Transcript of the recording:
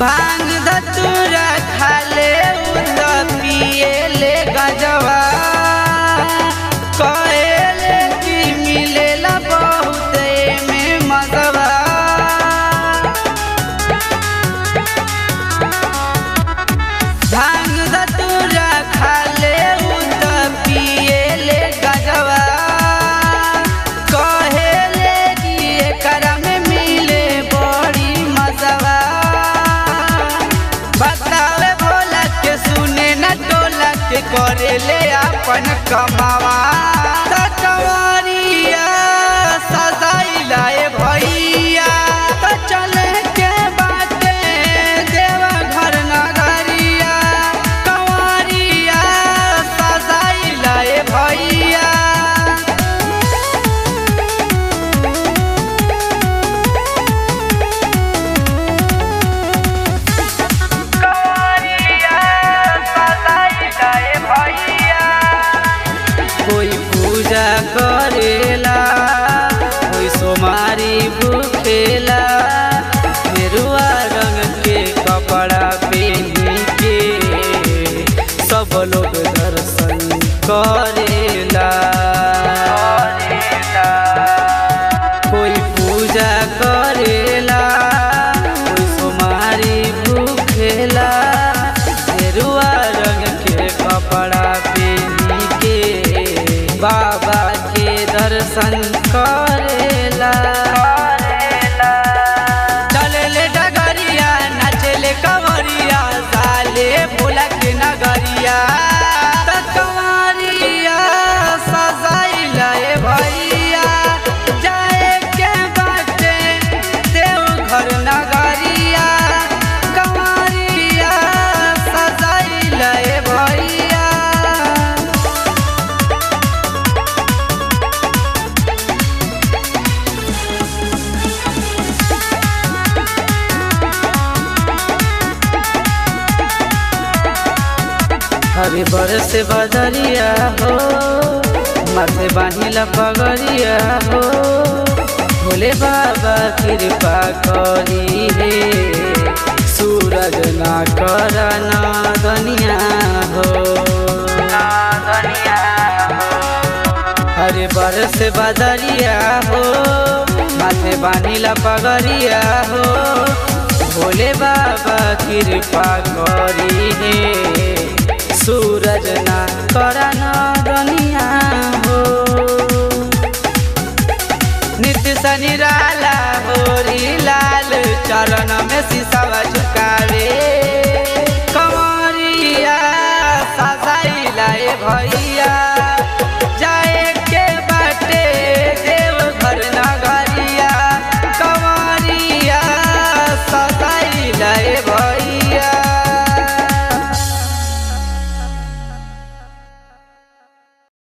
भांग धतूरा खाले उद पिए ले गजवा कहेले कि मिलेला बहुत में मजवा। भांग धतूरा खाले उद पिए ले गजवा कहेले कि एकरा में मिले बड़ी मजवा। बतावे भोला के सुने न टोला के करेले अपन कमावा। कंवरिया सजाइला भैया तो चले के बाटे देवा घर नगरिया। कंवरिया सजाइला भैया कोई पूजा करेला कोई सोमारी भूखेला मेरुआ रंग के कपड़ा पहनी के सब लोग दर्शन करेला। कोई पूजा करेला कोई सोमारी भूखेला मेरुआ रंग के कपड़ा पहनी के बाबा के दर्शन करेला। चले डगरिया नाचले कंवरिया साले भोला के नगरिया। कंवरिया सजाइला भैया जाए के बाटे देवघर नगरिया। कंवरिया सजाइला भैया हरे बरस बदरिया हो माथे बांधिला पगरिया हो भोले बाबा कृपा करी हे सूरज ना करना दुनिया हो। हरे बरस बदरिया हो माथे बांधिला पगरिया हो भोले बाबा कृपा करी हे सूरज ना करना दुनिया हो। नित्य निराला होरी लाल चरण में शीशवा झुकावे। कंवरिया सजाइला भैया